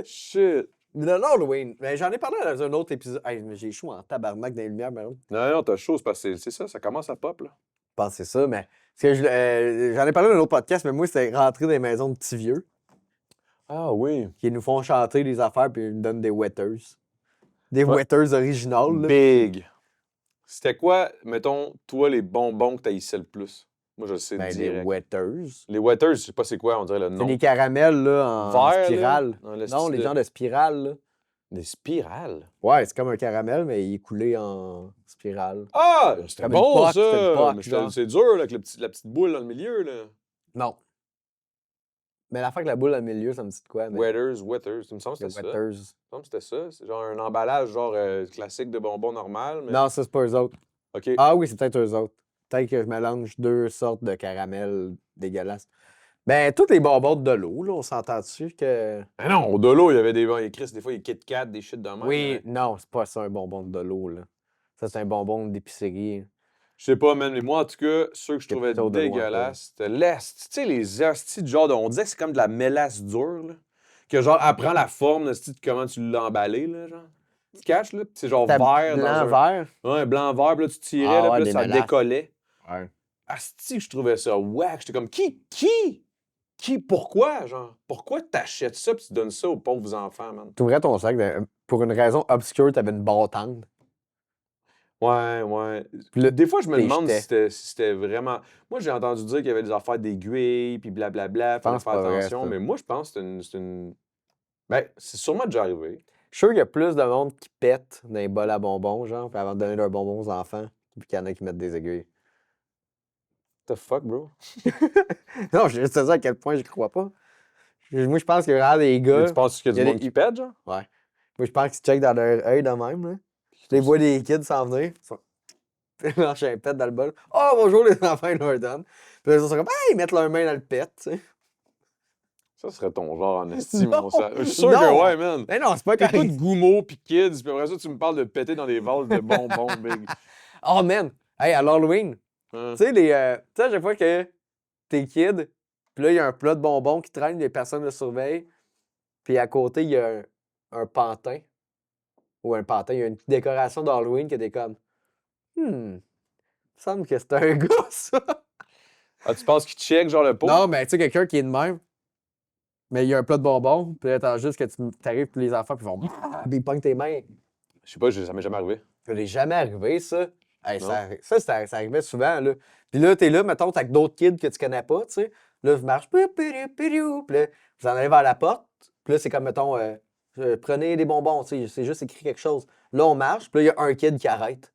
Shit. Mais non, Halloween. Mais j'en ai parlé dans un autre épisode. Hey, mais j'ai chaud en tabarnak dans les lumières, mais Non, t'as chaud, c'est parce que c'est ça, ça commence à pop, là. je pense que c'est ça, mais. Parce que j'en ai parlé dans un autre podcast, mais moi, c'était rentrer dans les maisons de petits vieux Ah oui. qui nous font chanter des affaires puis ils nous donnent des wetters. Des Ouais. wetters originales, là. Big. C'était quoi, mettons, toi, les bonbons que t'haïssais le plus? Moi, je le sais Ben, des direct. wetters. Les Wetters, je sais pas c'est quoi, on dirait le C'est nom. des caramels, là, en Vert, là, spirale. dans le Non, style les de- gens de spirale, là. Des spirales. Ouais, c'est comme un caramel, mais il est coulé en spirale. Ah! C'était Comme une bon, poque, c'était une ça! poque, Mais genre. c'est dur, là, avec la petite boule dans le milieu, là. Non. Mais l'affaire avec la boule dans le milieu, ça me dit de quoi? Mais... Wetters, il me semble que Les c'était ça. wetters. Il me semble que c'était ça. C'est genre un emballage genre classique de bonbons normal, mais... Non, ça, c'est pas eux autres. OK. Ah oui, c'est peut-être eux autres. Peut-être que je mélange deux sortes de caramel dégueulasses. Ben, tous les bonbons de l'eau, là, on s'entend dessus que. Ah non, au Dolo, il y avait des Chris, des fois, il y a Kit Kat, des shit de même. Oui, mais- non, c'est pas ça un bonbon de l'eau, là. Ça, c'est un bonbon d'épicerie. Je sais pas, man, mais moi, en tout cas, ceux que je C'est trouvais plutôt de loin, dégueulasses, c'était l'est. Tu sais, les hosties de genre, on dirait que c'est comme de la mélasse dure, là. Que genre, elle prend la forme, hostie, de comment tu l'as emballé, là, genre. Tu caches, là? Puis c'est genre T'as vert dans un... blanc-vert. Ouais, blanc-vert, puis là, tu tirais, Ah là, ouais, puis des là, ça mélasses. décollait. Ouais. Asti, je trouvais ça wack. J'étais comme, qui? Pourquoi, genre? Pourquoi t'achètes ça puis tu donnes ça aux pauvres enfants, man? T'ouvrais ton sac, pour une raison obscure, t'avais une bâtande. Ouais. Puis là, Des fois, je me t'es demande jetais. si c'était vraiment... Moi, j'ai entendu dire qu'il y avait des affaires d'aiguilles, puis blablabla, fallait pense faire pas vrai, attention, ça. mais moi, je pense que c'est une... Ben, c'est sûrement déjà arrivé. Je suis sûr qu'il y a plus de monde qui pète dans les bols à bonbons, genre, puis avant de donner leurs bonbons aux enfants, puis qu'il y en a qui mettent des aiguilles. What the fuck, bro? Non, je juste te dire à quel point je crois pas. Moi, je pense qu'il y a vraiment des Mais gars. tu penses qu'il y a il y a du des- monde qui pète, genre? Ouais. Moi, je pense qu'ils checkent dans leur œil de même, là. Je les vois des kids s'en venir. Puis ils lâchent un pet dans le bol. Oh, bonjour, les enfants, ils leur donnent. Puis les autres sont comme, hey, ils mettent leurs mains dans le pet, tu sais. Ça serait ton genre en estime, Non! mon sang. Je suis sûr Non! que ouais, man. Mais non, c'est pas quand T'écoutes ils... Goumo pis Kids, puis après ça, tu me parles de péter dans des vases de bonbons, big. Oh, man! Hey, à l'Halloween, Hein? tu sais, tu sais, à chaque fois que t'es kid, puis là, il y a un plat de bonbons qui traîne, les personnes le surveillent, puis à côté, il y a un pantin. Ou un pantin, il y a une petite décoration d'Halloween qui était comme, il me semble que c'est un gars, ça. Ah, tu penses qu'il check, genre, le pot? Non, mais tu sais, quelqu'un qui est de même. Mais il y a un plat de bonbons, puis là, attends juste que tu arrives, puis les enfants, puis ils vont. Puis ils pognent tes mains. Je sais pas, ça m'est jamais arrivé. Ça n'est jamais arrivé, ça. Hey, Non. ça arrivait souvent, là. Puis là, t'es là, mettons, t'as avec d'autres kids que tu connais pas, tu sais. Là, vous marchez, puis là, vous en allez vers la porte. Puis là, c'est comme, mettons, prenez des bonbons, tu sais, c'est juste écrit quelque chose. Là, on marche, puis là, il y a un kid qui arrête.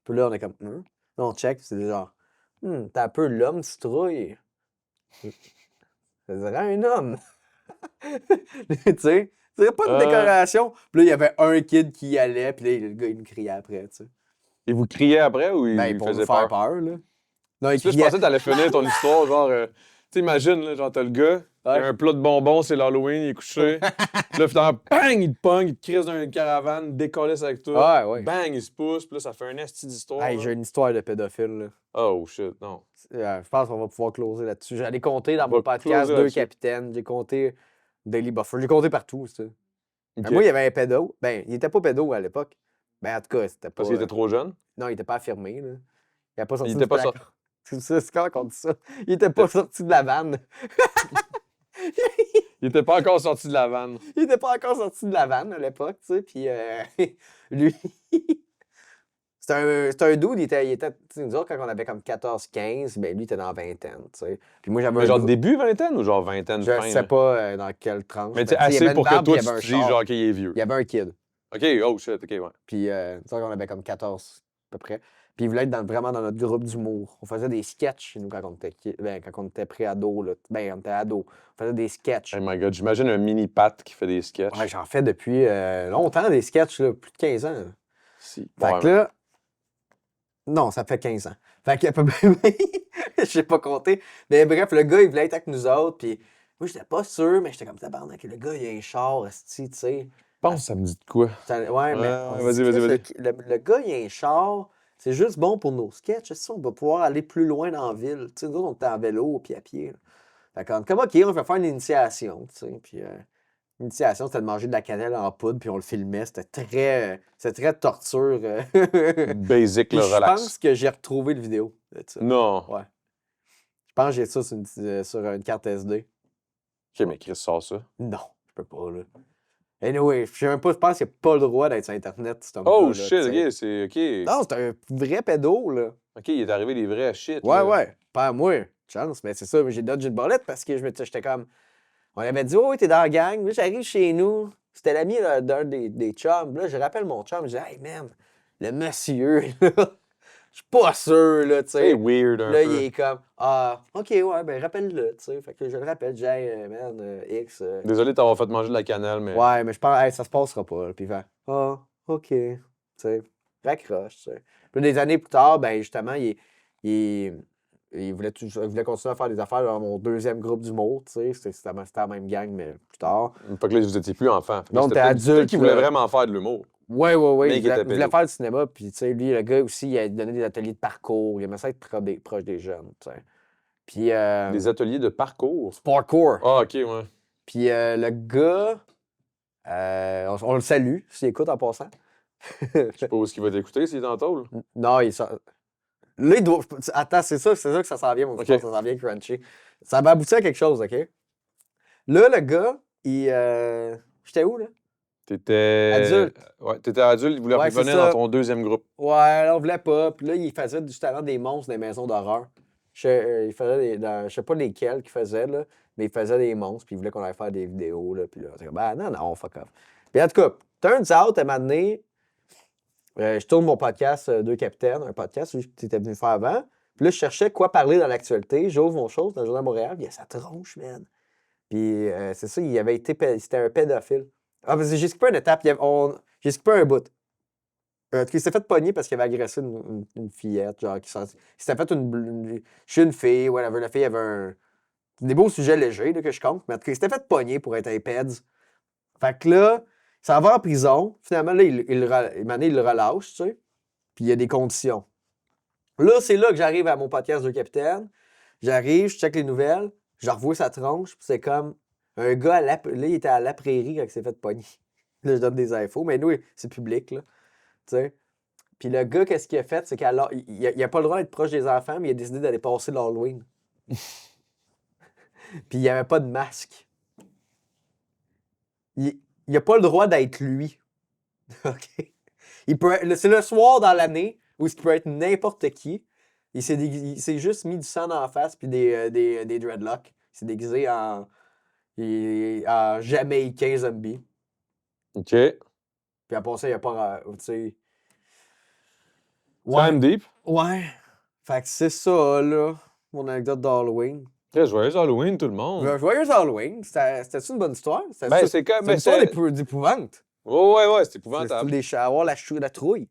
Puis là, on est comme, Là, on check, puis c'est genre, t'as un peu l'homme citrouille. Ça dirait un homme. Tu sais, c'est pas une décoration. Puis là, il y avait un kid qui y allait, puis là, le gars, il nous criait après, tu sais. Et vous criez après ou il Ben, pour nous faisait faire peur? peur, là. Non, il Tu sais, je criait. pensais que t'allais finir ton histoire, genre, tu sais, imagine, là, genre, t'as le gars, il Ouais. a un plat de bonbons, c'est l'Halloween, il est couché. Puis là, finalement, bang, il te pogne, il te crise dans une caravane, décollisse avec toi. Ouais. Bang, il se pousse, puis là, ça fait un esti d'histoire. Hey, là. j'ai une histoire de pédophile, là. Oh shit, non. Je pense qu'on va pouvoir closer là-dessus. J'allais compter dans On va mon podcast closer 2 là-dessus. capitaines. J'ai compté Daily Buffer. J'ai compté partout, ça. Ok. Ben, moi, il y avait un pédo. Ben, il était pas pédo à l'époque. Ben, en tout cas, c'était pas. Parce qu'il était trop jeune. Non, il était pas affirmé, là. Il a pas sorti Il du était pas placard. C'est ça, c'est quand qu'on dit ça. Il était pas sorti de la vanne. Il était pas encore sorti de la vanne. Il était pas encore sorti de la vanne à l'époque, tu sais. Puis lui, c'était un dude, il était tu sais, nous autres, quand on avait comme 14-15, ben lui, il était dans la vingtaine, tu sais. Puis moi, j'avais Mais un genre groupe- début vingtaine ou genre vingtaine Je fin? sais là? pas dans quelle tranche. Mais tu sais, tu sais, il y assez avait pour une que barbe, toi, puis il y tu avait un te dises char. genre qu'il est vieux. Il y avait un kid. Ok, oh shit, ok, ouais. Puis, nous autres, on avait comme 14 à peu près. Puis il voulait être vraiment dans notre groupe d'humour. On faisait des sketchs chez nous quand on était, quand on était pré-ado. Là. Ben, on était ado. On faisait des sketchs. Oh my god, j'imagine un mini Pat qui fait des sketchs. Ouais, j'en fais depuis longtemps des sketchs, là, plus de 15 ans. Là. Si. Fait Ouais, que là, non, ça fait 15 ans. Fait que, je sais pas compter. Mais bref, le gars, il voulait être avec nous autres. Puis moi, j'étais pas sûr, mais j'étais comme tabarnak. Le gars, il a un char, esti, tu sais. Je pense que ça me dit de quoi. Ouais, mais. on se vas-y, dit, vas-y, Chris, le gars, il a un char. C'est juste bon pour nos sketchs. Si on va pouvoir aller plus loin dans la ville. Tu sais, nous autres, on était en vélo puis à pied. Là. Fait que, comme, OK, on va faire une initiation. Tu sais, puis l'initiation, c'était de manger de la cannelle en poudre, puis on le filmait. C'était très torture. Basic, Puis le je relax. pense que j'ai retrouvé le vidéo de ça. Non. Ouais. Je pense que j'ai ça sur une carte SD. Ok, mais Chris sort ça. Non, je peux pas, là. Anyway, je sais même pas, je pense qu'il n'y a pas le droit d'être sur Internet, cet Oh homme-là, là, shit, tu sais. ok, c'est ok. Non, c'est un vrai pédo, là. Ok, il est arrivé des vrais shit. Ouais, là. ouais. Pas à moi, chance, mais c'est ça, j'ai dodgé une bolette parce que j'étais comme. On avait dit, oh, oui, t'es dans la gang. Là, j'arrive chez nous. C'était l'ami là, d'un des chums. Là, je rappelle mon chum. Je dis, hey, man, le monsieur, là, je suis pas sûr, là, tu sais. C'est weird un Là, peu. il est comme, ah, ok, ouais, ben rappelle-le, tu sais. Fait que je le rappelle, je dis, hey, man, X. Désolé de t'avoir fait manger de la cannelle, mais. Ouais, mais je pense, hey, ça se passera pas. Là. Puis il fait, ah, ok, tu sais, raccroche, tu sais. Puis des années plus tard, ben justement, il voulait continuer à faire des affaires dans mon deuxième groupe d'humour, tu sais. C'était la même gang, mais plus tard. Fait que là, vous étiez plus enfant. Fait que Non, c'était t'es peut-être adulte, qui voulait là. vraiment faire de l'humour. Ouais. Mais Il qui était voulait pédo. faire du cinéma, puis tu sais, lui, le gars aussi, il a donné des ateliers de parcours. Il aimait ça être proche des jeunes, tu sais. Puis. Des ateliers de parcours. Parkour. Ah, ok, ouais. Puis le gars, on le salue, s'il écoute en passant. Je sais pas où est-ce qu'il va t'écouter s'il est en tôle. Non, il sort. Là, il doit. Attends, c'est ça que ça s'en vient, mon Ok. histoire, ça s'en vient crunchy. Ça va aboutir à quelque chose, OK? Là, le gars, j'étais où, là? T'étais. Adulte. Ouais, t'étais adulte, il voulait Ouais, c'est revenir ça. dans ton deuxième groupe. Ouais, on voulait pas. Puis là, il faisait justement des monstres dans les maisons d'horreur. Il faisait je sais pas lesquels qu'il faisait, là, mais il faisait des monstres, puis il voulait qu'on aille faire des vidéos, là. Puis là, on était comme, ben non, fuck off. Puis en tout cas, turns out, à un moment donné, je tourne mon podcast Deux Capitaines, un podcast que tu étais venu faire avant. Puis là, je cherchais quoi parler dans l'actualité. J'ouvre mon chose dans le Journal de Montréal, puis il y a sa tronche, man. Puis c'est ça, c'était un pédophile. Ah, parce que j'ai skippé une étape, j'ai skippé un bout. Il s'est fait pogner parce qu'il avait agressé une fillette, genre, il s'était fait je suis une fille, whatever. La fille avait des beaux sujets légers, là, que je compte, mais en tout cas, il s'était fait pogner pour être un peds. Fait que là, ça va en prison. Finalement, là, il le relâche, tu sais. Puis il y a des conditions. Là, c'est là que j'arrive à mon podcast Deux Capitaines. J'arrive, je check les nouvelles, je revois sa tronche, puis c'est comme un gars, là, il était à la prairie quand il s'est fait pogner. Là, je donne des infos, mais nous, c'est public, là. Tu sais. Puis le gars, qu'est-ce qu'il a fait? C'est qu'il a pas le droit d'être proche des enfants, mais il a décidé d'aller passer l'Halloween. Puis il n'y avait pas de masque. il a pas le droit d'être lui. OK? C'est le soir dans l'année où il peut être n'importe qui. Il s'est juste mis du sang dans la face puis des dreadlocks. Il s'est déguisé en Jamaïcain zombie. OK. C'est Puis après ça, il a pas. Tu sais. quand même deep. Ouais. Fait que c'est ça, là. Mon anecdote d'Halloween. Très joyeux Halloween, tout le monde. Joyeux Halloween. C'était une bonne histoire? Ben, c'est comme. C'est Ben, une histoire c'est. d'épouvante. Oh, ouais, c'est C'est épouvantable. avoir la trouille.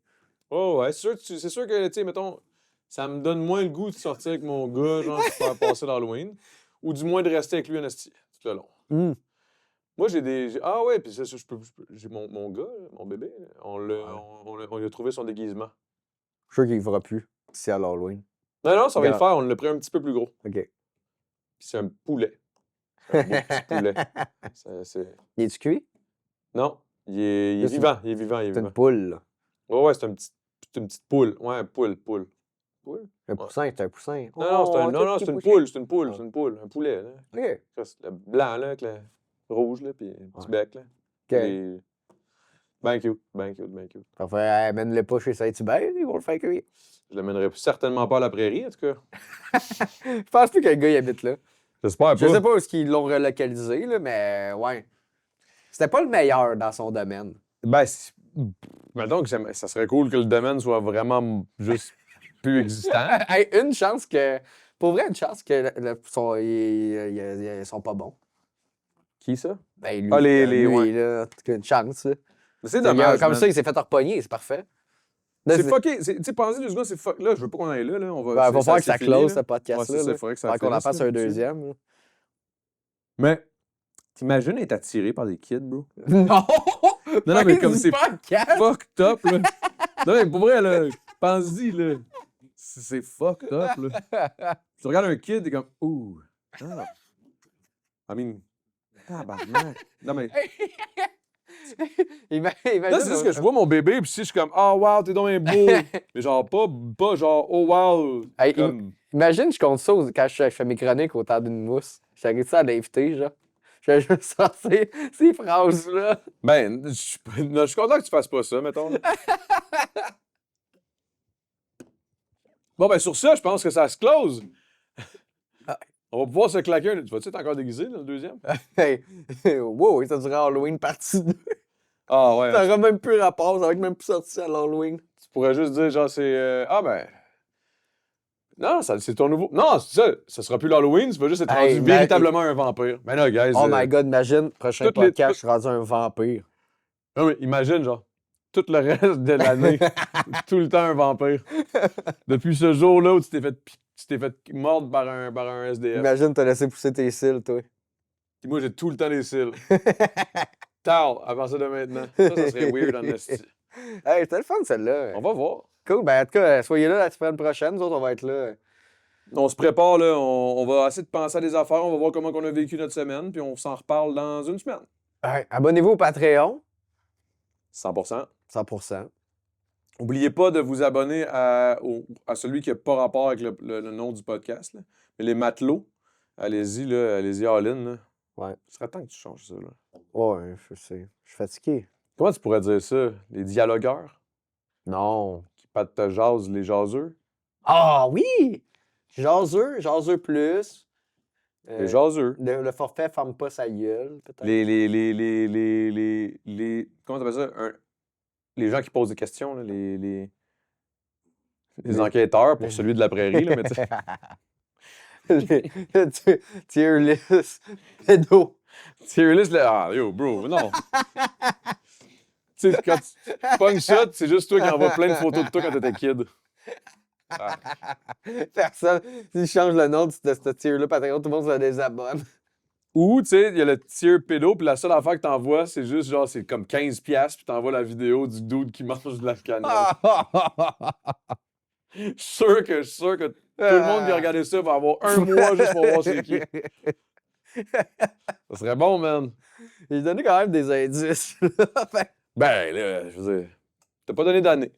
Oh, ouais, c'est sûr que, tu sais, mettons, ça me donne moins le goût de sortir avec mon gars, genre, pour faire passer l'Halloween, ou du moins de rester avec lui en esti, tout le long. Mm. Moi, ah ouais, puis ça, j'ai mon gars, là, mon bébé, là, on lui a trouvé son déguisement. Je suis sûr qu'il ne fera plus si à l'Halloween. Non, ça va le Regarde. faire, on l'a pris un petit peu plus gros. OK. Puis c'est un poulet. C'est un beau petit poulet. Il est-tu cuit? Non, il est C'est vivant, il est vivant, il est C'est une vivant. poule, là. Ouais, c'est une petite poule. Ouais, poule. Poule? Un poussin, c'est un poussin. Non, c'est tout une petit poule, c'est une Ah. poule, un poulet, là. OK. Le blanc, là, avec le rouge, là, puis le petit Ouais. bec, là. OK. Et... Ben cute. Parfait. Amène-le pas chez Saint-Hubert, ils vont le faire cuire. Je l'amènerai certainement pas à la prairie, en tout cas. Je pense plus que le gars il habite là. J'espère Je sais pas où est-ce qu'ils l'ont relocalisé, là, mais ouais. C'était pas le meilleur dans son domaine. Ben, mettons que ça serait cool que le domaine soit vraiment juste plus existant. Hey, une chance que. Pour vrai, une chance que ils sont pas bons. Qui, ça? Ben, lui, Ah, lui, ouais. là, en tout cas, une chance, là. Mais c'est dommage, Comme man. ça, il s'est fait repogner, c'est parfait. Là, C'est fucké. Tu sais, pensez 2 secondes, c'est fuck. Là, je veux pas qu'on aille là. On va, va falloir que ça c'est fini, close, là. ce Ouais, podcast-là. c'est ça, là. il faudrait que ça Faudrait qu'on en finisse, fasse là, un là-dessus. deuxième. là. Mais, t'imagines être attiré par des kids, bro? Non! Non, mais comme Dis c'est pas quatre! fucked up, là. Non, mais pour vrai, là, pense-y, là. C'est fucked up, là. Tu regardes un kid, t'es comme, ouh. Ah. I mean, tabarnak. Non, mais. Imagine, Là, c'est juste que je vois mon bébé, puis si je suis comme, oh wow, t'es donc un beau. Mais genre, pas genre, oh wow. Hey, Comme... Imagine, je compte ça quand je fais mes chroniques au temps d'une mousse. J'arrive ça à l'inviter, genre. Je vais juste sortir ces phrases-là. Ben, je suis content que tu fasses pas ça, mettons. Là. Bon, ben, sur ça, je pense que ça se close. On va pouvoir se claquer un. Tu vas-tu être encore déguisé dans le deuxième? Hey, wow, ça dirait Halloween partie 2. Ah, ouais. Ça n'aura même plus rapport, ça va être même plus sorti à l'Halloween. Tu pourrais juste dire, genre, c'est. Ah, ben. Non, c'est ton nouveau. Non, c'est ça. Ça sera plus l'Halloween, tu vas juste être Hey, rendu ben, véritablement un vampire. Ben là, guys. Oh my god, imagine, prochain toutes les- podcast, je suis rendu un vampire. Non, mais imagine, genre, tout le reste de l'année, tout le temps un vampire. Depuis ce jour-là où tu t'es fait mordre par un SDF. Imagine, t'as laissé pousser tes cils, toi. Puis moi, j'ai tout le temps des cils. Tard, à partir de maintenant. Ça serait weird en esti. Hey, c'était le fun, celle-là. On va voir. Cool, ben en tout cas, soyez là la semaine prochaine, nous autres, on va être là. On se prépare, là. On va essayer de penser à des affaires. On va voir comment on a vécu notre semaine. Puis on s'en reparle dans une semaine. Ouais, abonnez-vous au Patreon. 100%. 100%. N'oubliez pas de vous abonner à celui qui n'a pas rapport avec le nom du podcast. Là. Mais les matelots, allez-y, all-in. Là. Ouais. Ce serait temps que tu changes ça. Là. Ouais, je sais. Je suis fatigué. Comment tu pourrais dire ça? Les dialogueurs Non. qui te jasent, les jaseux? Ah oui! Jaseux plus. Les jaseux. Le forfait ferme pas sa gueule, peut-être. Comment t'appelles ça? Les gens qui posent des questions, là, les enquêteurs pour celui de la prairie, là, mais tu sais. Tier list. Pédo. Tier list, là, ah, yo, bro, non. Tu sais, quand tu pognes ça, c'est juste toi qui envoies plein de photos de toi quand t'étais kid. Ah. Personne. Si je change le nom de ce tier-là, Patreon, tout le monde se désabonne. Ou, tu sais, il y a le tier pédo, puis la seule affaire que t'envoies, c'est juste genre, c'est comme 15$, puis t'envoies la vidéo du dude qui mange de la cannelle. Je suis sûr que tout le monde qui a regardé ça va avoir un mois juste pour voir c'est qui. Ça serait bon, man. J'ai donné quand même des indices. Ben, là, je veux dire, t'as pas donné d'année.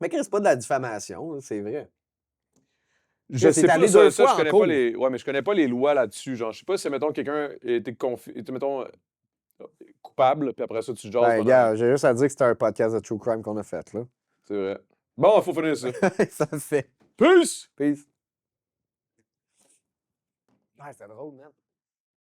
Mais c'est pas de la diffamation, c'est vrai. Je t'es sais pas, allé ça, deux ça, fois je connais en cours. pas les... Ouais, mais je connais pas les lois là-dessus. Genre, je sais pas si, mettons, quelqu'un était confié... Mettons, coupable, puis après ça, tu jases. Ben, pendant- gars, j'ai juste à dire que c'était un podcast de True Crime qu'on a fait, là. C'est vrai. Bon, il faut finir ça. Ça me fait. Peace! Peace. Ouais, c'était drôle, man.